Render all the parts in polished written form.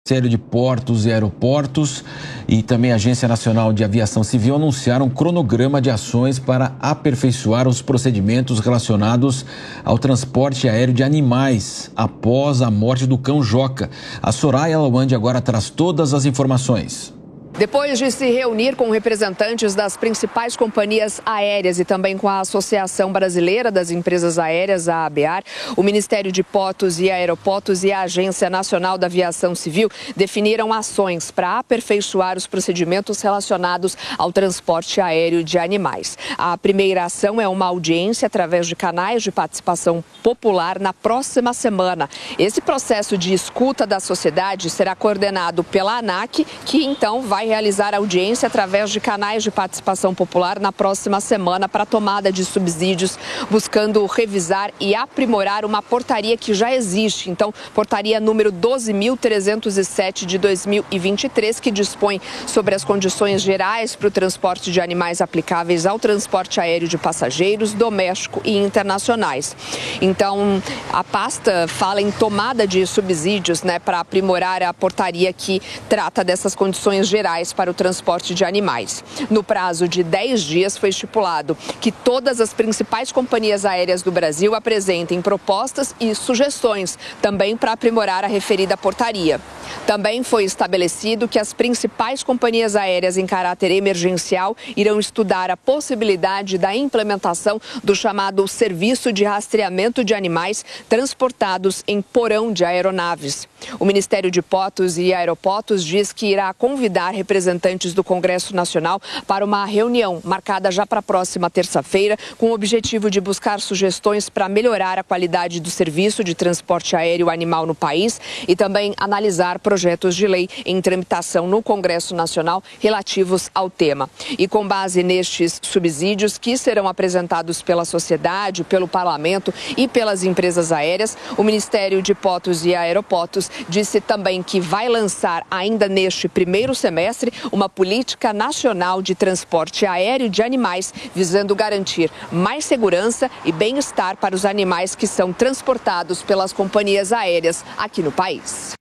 Ministério de Portos e Aeroportos e também a Agência Nacional de Aviação Civil anunciaram um cronograma de ações para aperfeiçoar os procedimentos relacionados ao transporte aéreo de animais após a morte do cão Joca. A Soraya Lawande agora traz todas as informações. Depois de se reunir com representantes das principais companhias aéreas e também com a Associação Brasileira das Empresas Aéreas, a ABAR, o Ministério de Portos e Aeroportos e a Agência Nacional da Aviação Civil definiram ações para aperfeiçoar os procedimentos relacionados ao transporte aéreo de animais. A primeira ação é uma audiência através de canais de participação popular na próxima semana. Esse processo de escuta da sociedade será coordenado pela ANAC, que então vai realizar audiência através de canais de participação popular na próxima semana para tomada de subsídios, buscando revisar e aprimorar uma portaria que já existe. Então, portaria número 12.307 de 2023, que dispõe sobre as condições gerais para o transporte de animais aplicáveis ao transporte aéreo de passageiros, doméstico e internacionais. Então, a pasta fala em tomada de subsídios, para aprimorar a portaria que trata dessas condições gerais para o transporte de animais. No prazo de 10 dias foi estipulado que todas as principais companhias aéreas do Brasil apresentem propostas e sugestões também para aprimorar a referida portaria. Também foi estabelecido que as principais companhias aéreas em caráter emergencial irão estudar a possibilidade da implementação do chamado Serviço de Rastreamento de Animais transportados em porão de aeronaves. O Ministério de Portos e Aeroportos diz que irá convidar representantes do Congresso Nacional para uma reunião marcada já para a próxima terça-feira, com o objetivo de buscar sugestões para melhorar a qualidade do serviço de transporte aéreo animal no país e também analisar projetos de lei em tramitação no Congresso Nacional relativos ao tema. E com base nestes subsídios que serão apresentados pela sociedade, pelo parlamento e pelas empresas aéreas, o Ministério de Portos e Aeroportos disse também que vai lançar ainda neste primeiro semestre uma política nacional de transporte aéreo de animais, visando garantir mais segurança e bem-estar para os animais que são transportados pelas companhias aéreas aqui no país.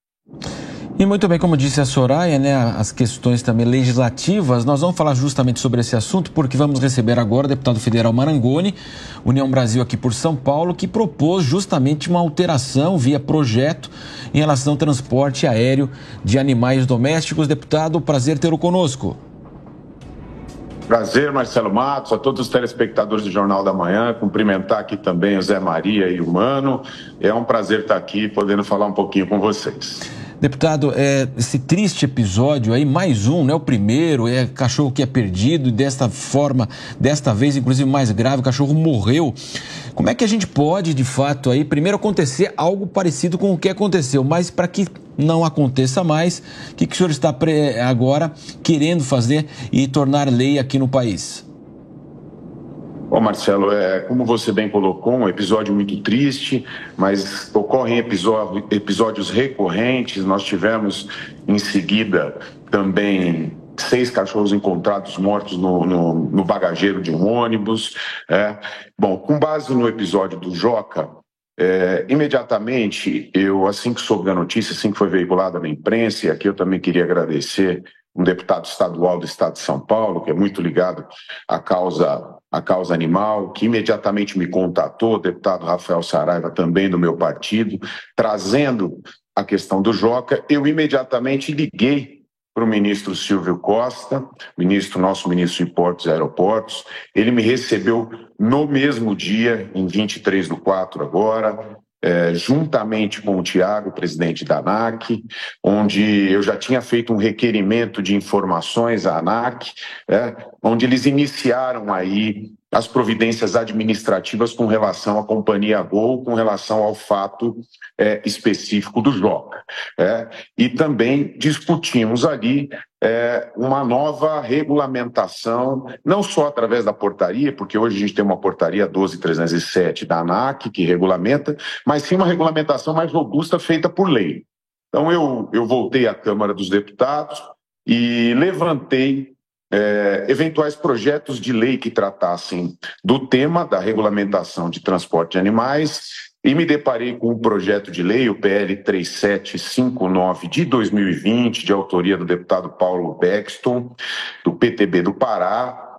E muito bem, como disse a Soraya, as questões também legislativas, nós vamos falar justamente sobre esse assunto, porque vamos receber agora o deputado federal Marangoni, União Brasil aqui por São Paulo, que propôs justamente uma alteração via projeto em relação ao transporte aéreo de animais domésticos. Deputado, prazer tê-lo conosco. Prazer, Marcelo Matos, a todos os telespectadores do Jornal da Manhã, cumprimentar aqui também o Zé Maria e o Mano. É um prazer estar aqui podendo falar um pouquinho com vocês. Deputado, esse triste episódio aí, mais um, o primeiro, cachorro que é perdido, e desta forma, desta vez, inclusive mais grave, o cachorro morreu. Como é que a gente pode, de fato, aí, primeiro acontecer algo parecido com o que aconteceu, mas para que não aconteça mais, o que o senhor está agora querendo fazer e tornar lei aqui no país? Bom, Marcelo, como você bem colocou, um episódio muito triste, mas ocorrem episódios recorrentes. Nós tivemos, em seguida, também 6 cachorros encontrados mortos no bagageiro de um ônibus. Bom, com base no episódio do Joca, imediatamente, assim que soube da notícia, assim que foi veiculada na imprensa, e aqui eu também queria agradecer um deputado estadual do estado de São Paulo, que é muito ligado à causa animal, que imediatamente me contatou, o deputado Rafael Saraiva, também do meu partido, trazendo a questão do Joca. Eu imediatamente liguei para o ministro Silvio Costa, nosso ministro de Portos e Aeroportos. Ele me recebeu no mesmo dia, em 23/4 agora, juntamente com o Tiago, presidente da ANAC, onde eu já tinha feito um requerimento de informações à ANAC, onde eles iniciaram aí as providências administrativas com relação à companhia Gol, com relação ao fato específico do Joca. E também discutimos ali uma nova regulamentação, não só através da portaria, porque hoje a gente tem uma portaria 12.307 da ANAC, que regulamenta, mas sim uma regulamentação mais robusta feita por lei. Então eu voltei à Câmara dos Deputados e levantei eventuais projetos de lei que tratassem do tema da regulamentação de transporte de animais. e me deparei com um projeto de lei, o PL 3759 de 2020, de autoria do deputado Paulo Bexton, do PTB do Pará.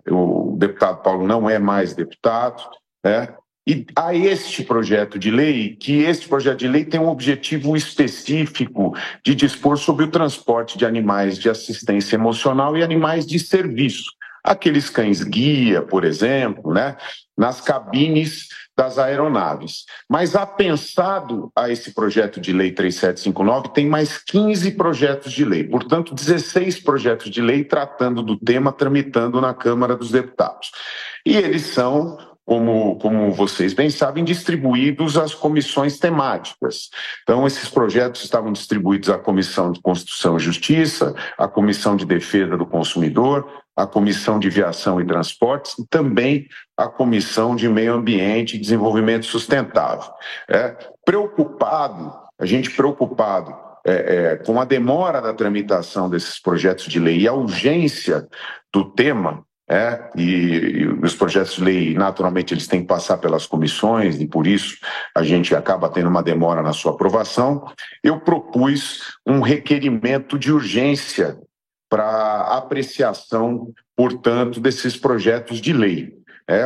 O deputado Paulo não é mais deputado, né? E a este projeto de lei, tem um objetivo específico de dispor sobre o transporte de animais de assistência emocional e animais de serviço, aqueles cães-guia, por exemplo, né, nas cabines das aeronaves. Mas, apensado a esse projeto de lei 3759, tem mais 15 projetos de lei, portanto, 16 projetos de lei tratando do tema, tramitando na Câmara dos Deputados. E eles são, como vocês bem sabem, distribuídos às comissões temáticas. Então, esses projetos estavam distribuídos à Comissão de Constituição e Justiça, à Comissão de Defesa do Consumidor, à Comissão de Viação e Transportes e também à Comissão de Meio Ambiente e Desenvolvimento Sustentável. A gente preocupado com a demora da tramitação desses projetos de lei e a urgência do tema, e os projetos de lei, naturalmente, eles têm que passar pelas comissões e, por isso, a gente acaba tendo uma demora na sua aprovação. Eu propus um requerimento de urgência para apreciação, portanto, desses projetos de lei.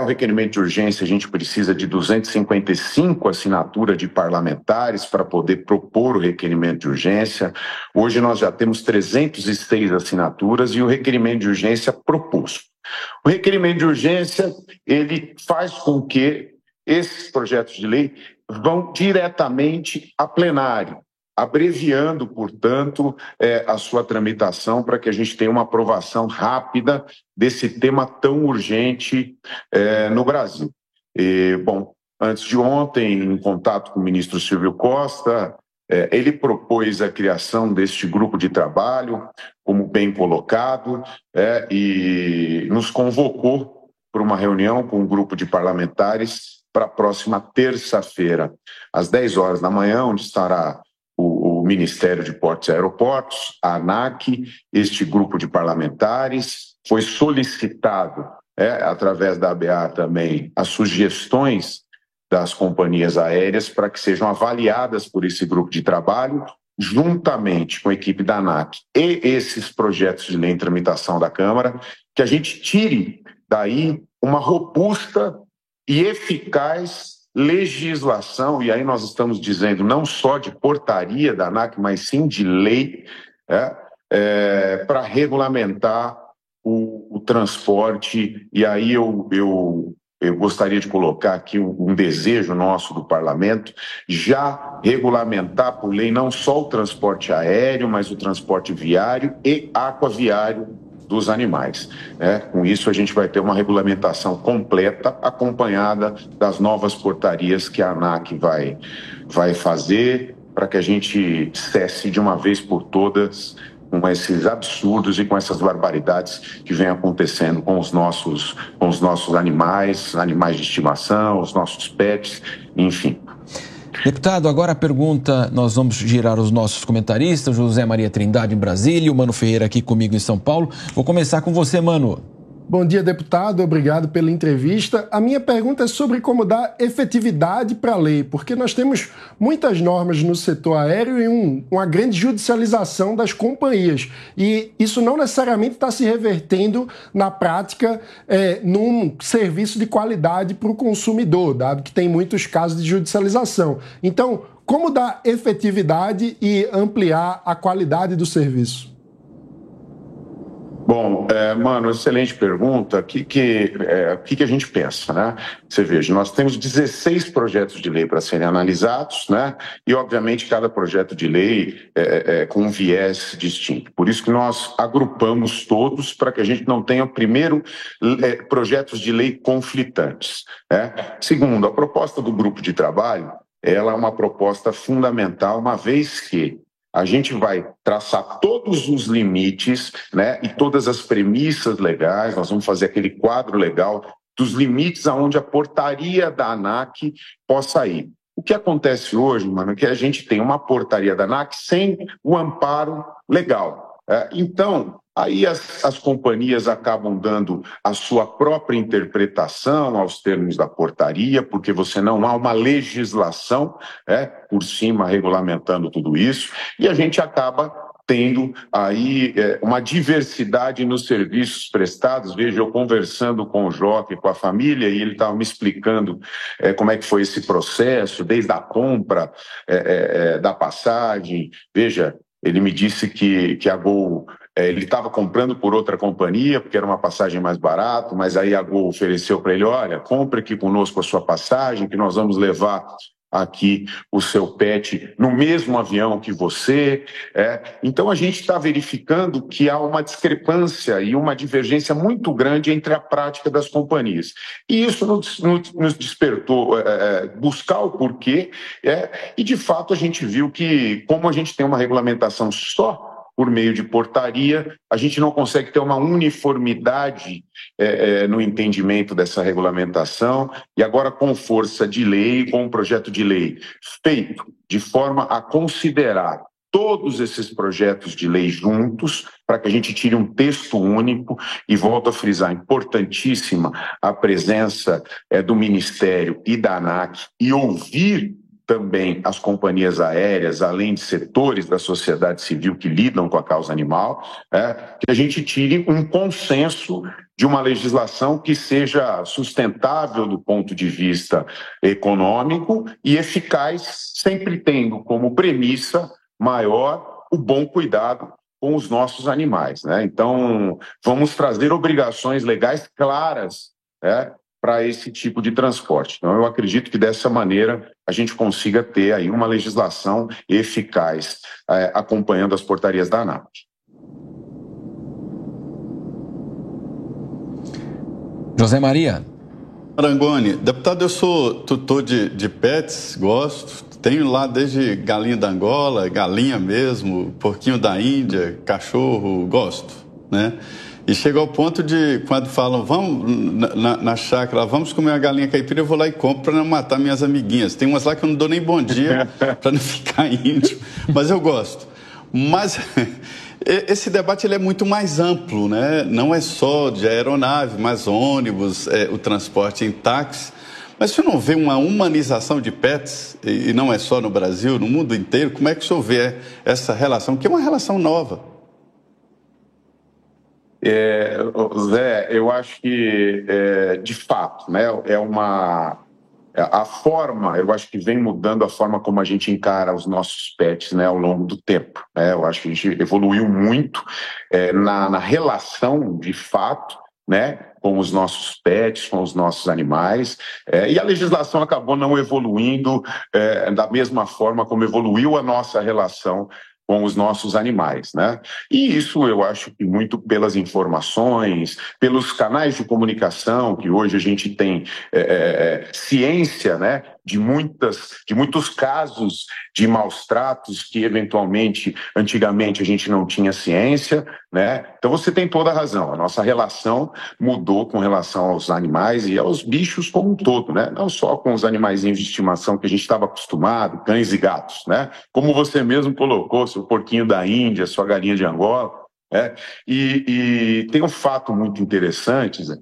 O requerimento de urgência, a gente precisa de 255 assinaturas de parlamentares para poder propor o requerimento de urgência. Hoje nós já temos 306 assinaturas e o requerimento de urgência proposto. O requerimento de urgência, ele faz com que esses projetos de lei vão diretamente a plenário, abreviando, portanto, a sua tramitação para que a gente tenha uma aprovação rápida desse tema tão urgente no Brasil. Antes de ontem, em contato com o ministro Silvio Costa, ele propôs a criação deste grupo de trabalho, como bem colocado, e nos convocou para uma reunião com um grupo de parlamentares para a próxima terça-feira, às 10 horas da manhã, onde estará o Ministério de Portos e Aeroportos, a ANAC, este grupo de parlamentares. Foi solicitado, através da ABAR também, as sugestões das companhias aéreas para que sejam avaliadas por esse grupo de trabalho, juntamente com a equipe da ANAC e esses projetos de lei em tramitação da Câmara, que a gente tire daí uma robusta e eficaz legislação, e aí nós estamos dizendo não só de portaria da ANAC, mas sim de lei, para regulamentar o transporte. E aí eu gostaria de colocar aqui um desejo nosso do Parlamento, já regulamentar por lei não só o transporte aéreo, mas o transporte viário e aquaviário dos animais. Com isso, a gente vai ter uma regulamentação completa, acompanhada das novas portarias que a ANAC vai fazer, para que a gente cesse de uma vez por todas com esses absurdos e com essas barbaridades que vem acontecendo com os nossos animais de estimação, os nossos pets, enfim. Deputado, agora a pergunta, nós vamos girar os nossos comentaristas, José Maria Trindade em Brasília e o Mano Ferreira aqui comigo em São Paulo. Vou começar com você, Mano. Bom dia, deputado. Obrigado pela entrevista. A minha pergunta é sobre como dar efetividade para a lei, porque nós temos muitas normas no setor aéreo e uma grande judicialização das companhias. E isso não necessariamente está se revertendo na prática num serviço de qualidade para o consumidor, dado que tem muitos casos de judicialização. Então, como dar efetividade e ampliar a qualidade do serviço? Bom, Mano, excelente pergunta. O que a gente pensa, né? Você veja, nós temos 16 projetos de lei para serem analisados, né? E, obviamente, cada projeto de lei com um viés distinto. Por isso que nós agrupamos todos para que a gente não tenha, primeiro, projetos de lei conflitantes. Segundo, a proposta do grupo de trabalho, ela é uma proposta fundamental, uma vez que a gente vai traçar todos os limites, né, e todas as premissas legais, nós vamos fazer aquele quadro legal dos limites aonde a portaria da ANAC possa ir. O que acontece hoje, Mano, é que a gente tem uma portaria da ANAC sem o amparo legal. Então, aí as companhias acabam dando a sua própria interpretação aos termos da portaria, porque você não há uma legislação por cima regulamentando tudo isso, e a gente acaba tendo aí uma diversidade nos serviços prestados. Veja, eu conversando com o Joca e com a família, e ele estava me explicando como é que foi esse processo, desde a compra da passagem. Veja, ele me disse que a Gol, ele estava comprando por outra companhia, porque era uma passagem mais barata, mas aí a Gol ofereceu para ele, olha, compre aqui conosco a sua passagem, que nós vamos levar aqui o seu pet no mesmo avião que você. Então a gente está verificando que há uma discrepância e uma divergência muito grande entre a prática das companhias. E isso nos despertou buscar o porquê, e de fato a gente viu que, como a gente tem uma regulamentação só por meio de portaria, a gente não consegue ter uma uniformidade no entendimento dessa regulamentação, e agora com força de lei, com um projeto de lei feito de forma a considerar todos esses projetos de lei juntos, para que a gente tire um texto único, e volto a frisar, importantíssima a presença do Ministério e da ANAC, e ouvir também as companhias aéreas, além de setores da sociedade civil que lidam com a causa animal, que a gente tire um consenso de uma legislação que seja sustentável do ponto de vista econômico e eficaz, sempre tendo como premissa maior o bom cuidado com os nossos animais. Então, vamos trazer obrigações legais claras para esse tipo de transporte. Então, eu acredito que dessa maneira a gente consiga ter aí uma legislação eficaz, acompanhando as portarias da ANAC. José Maria. Marangoni, deputado, eu sou tutor de pets, gosto, tenho lá desde galinha da Angola, galinha mesmo, porquinho da Índia, cachorro, gosto, né? E chega ao ponto de, quando falam, vamos na chácara, vamos comer uma galinha caipira, eu vou lá e compro para não matar minhas amiguinhas. Tem umas lá que eu não dou nem bom dia para não ficar íntimo, mas eu gosto. Mas esse debate ele é muito mais amplo, né? Não é só de aeronave, mas ônibus, o transporte em táxi. Mas se não vê uma humanização de pets, e não é só no Brasil, no mundo inteiro, como é que o senhor vê essa relação, que é uma relação nova? Zé, eu acho que, de fato, né, a forma, eu acho que vem mudando a forma como a gente encara os nossos pets, né, ao longo do tempo. Eu acho que a gente evoluiu muito na relação, de fato, né, com os nossos pets, com os nossos animais, e a legislação acabou não evoluindo da mesma forma como evoluiu a nossa relação com os nossos animais, né? E isso eu acho que muito pelas informações, pelos canais de comunicação, que hoje a gente tem ciência, né, de muitos casos de maus tratos que eventualmente, antigamente, a gente não tinha ciência, né? Então você tem toda a razão, a nossa relação mudou com relação aos animais e aos bichos como um todo, né? Não só com os animaizinhos de estimação que a gente estava acostumado, cães e gatos, né? Como você mesmo colocou, seu porquinho da Índia, sua galinha de Angola, né? E tem um fato muito interessante, Zé,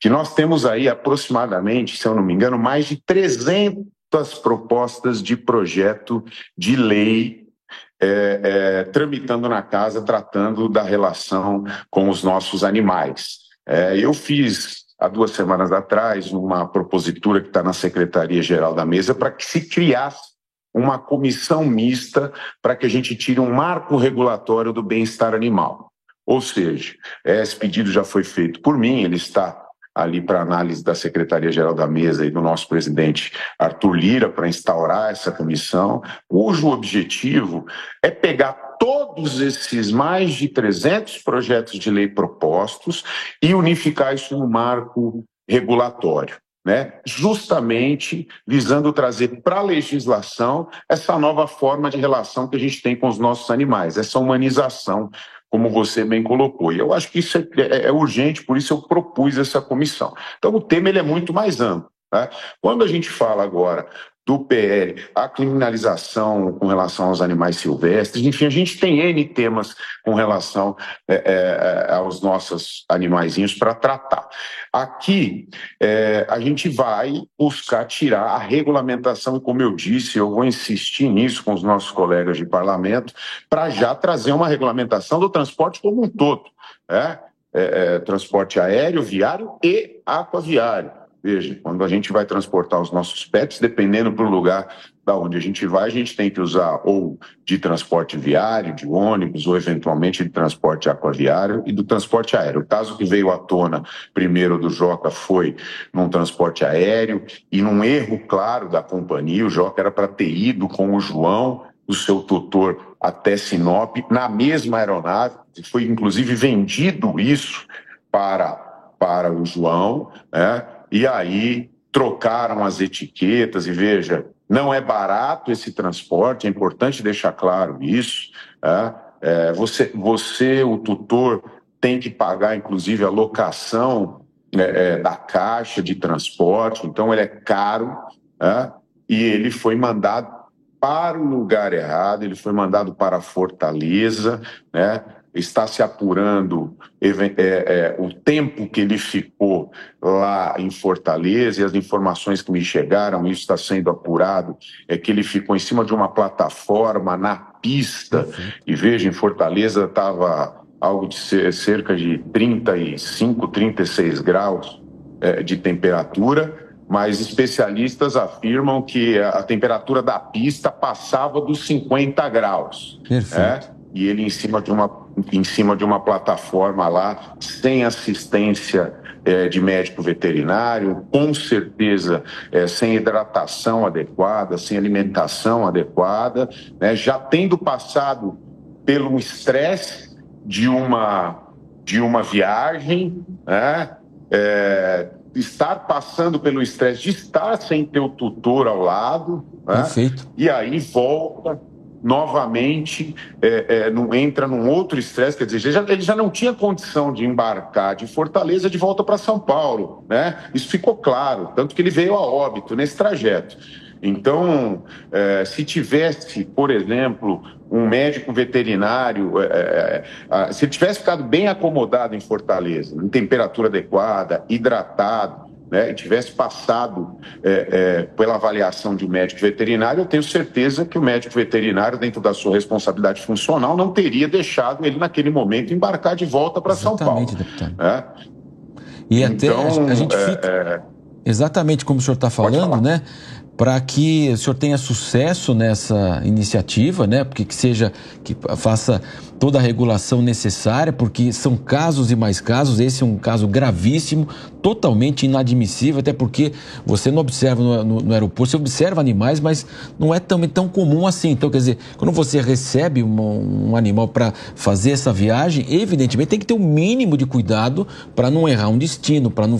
que nós temos aí aproximadamente, se eu não me engano, mais de 300 propostas de projeto de lei tramitando na casa, tratando da relação com os nossos animais. Eu fiz, há 2 semanas atrás, uma propositura que está na Secretaria-Geral da Mesa para que se criasse uma comissão mista para que a gente tire um marco regulatório do bem-estar animal. Ou seja, esse pedido já foi feito por mim, ele está ali para análise da Secretaria-Geral da Mesa e do nosso presidente Arthur Lira para instaurar essa comissão, cujo objetivo é pegar todos esses mais de 300 projetos de lei propostos e unificar isso no marco regulatório, né? Justamente visando trazer para a legislação essa nova forma de relação que a gente tem com os nossos animais, essa humanização, como você bem colocou. E eu acho que isso é urgente, por isso eu propus essa comissão. Então, o tema ele é muito mais amplo, né? Quando a gente fala agora do PL, a criminalização com relação aos animais silvestres, enfim, a gente tem N temas com relação aos nossos animaizinhos para tratar. Aqui, a gente vai buscar tirar a regulamentação, e como eu disse, eu vou insistir nisso com os nossos colegas de parlamento, para já trazer uma regulamentação do transporte como um todo, transporte aéreo, viário e aquaviário. Veja, quando a gente vai transportar os nossos pets, dependendo do lugar da onde a gente vai, a gente tem que usar ou de transporte viário, de ônibus, ou eventualmente de transporte aquaviário e do transporte aéreo. O caso que veio à tona primeiro do Joca foi num transporte aéreo e num erro claro da companhia. O Joca era para ter ido com o João, o seu tutor, até Sinop, na mesma aeronave. Foi inclusive vendido isso para o João, né? E aí trocaram as etiquetas e veja, não é barato esse transporte, é importante deixar claro isso. Você, o tutor, tem que pagar inclusive a locação da caixa de transporte, então ele é caro, e ele foi mandado para o lugar errado, ele foi mandado para Fortaleza, né? Está se apurando o tempo que ele ficou lá em Fortaleza, e as informações que me chegaram, isso está sendo apurado, é que ele ficou em cima de uma plataforma na pista, e veja, em Fortaleza estava algo de cerca de 35, 36 graus de temperatura, mas especialistas afirmam que a temperatura da pista passava dos 50 graus. Perfeito. E ele em cima de uma plataforma lá, sem assistência de médico veterinário, com certeza sem hidratação adequada, sem alimentação adequada, né, já tendo passado pelo estresse de uma viagem, né, estar passando pelo estresse de estar sem ter o tutor ao lado, né, e aí volta novamente, entra num outro estresse, quer dizer, ele já não tinha condição de embarcar de Fortaleza de volta para São Paulo, né? Isso ficou claro, tanto que ele veio a óbito nesse trajeto. Então, se tivesse, por exemplo, um médico veterinário, se ele tivesse ficado bem acomodado em Fortaleza, em temperatura adequada, hidratado, né, e tivesse passado pela avaliação de um médico veterinário, eu tenho certeza que o médico veterinário, dentro da sua responsabilidade funcional, não teria deixado ele, naquele momento, embarcar de volta para São Paulo. Deputado. E até então, a gente fica... Exatamente como o senhor está falando, né? Para que o senhor tenha sucesso nessa iniciativa, né? Porque que faça toda a regulação necessária, porque são casos e mais casos. Esse é um caso gravíssimo, totalmente inadmissível, até porque você não observa no aeroporto, você observa animais, mas não é também tão comum assim. Então, quer dizer, quando você recebe um animal para fazer essa viagem, evidentemente tem que ter um mínimo de cuidado para não errar um destino, para não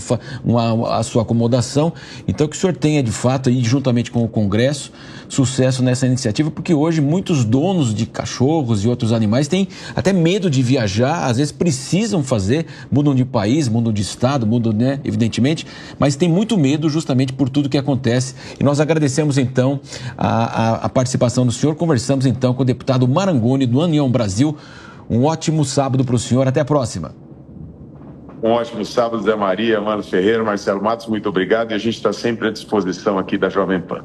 a sua acomodação. Então, que o senhor tenha, de fato, aí, juntamente com o Congresso, sucesso nessa iniciativa, porque hoje muitos donos de cachorros e outros animais têm até medo de viajar, às vezes precisam fazer, mudam de país, mudam de estado, mudam, né, evidentemente, mas tem muito medo justamente por tudo que acontece. E nós agradecemos então a participação do senhor, conversamos então com o deputado Marangoni do União Brasil. Um ótimo sábado para o senhor, até a próxima. Um ótimo sábado, Zé Maria, Mano Ferreira, Marcelo Matos, muito obrigado, e a gente está sempre à disposição aqui da Jovem Pan.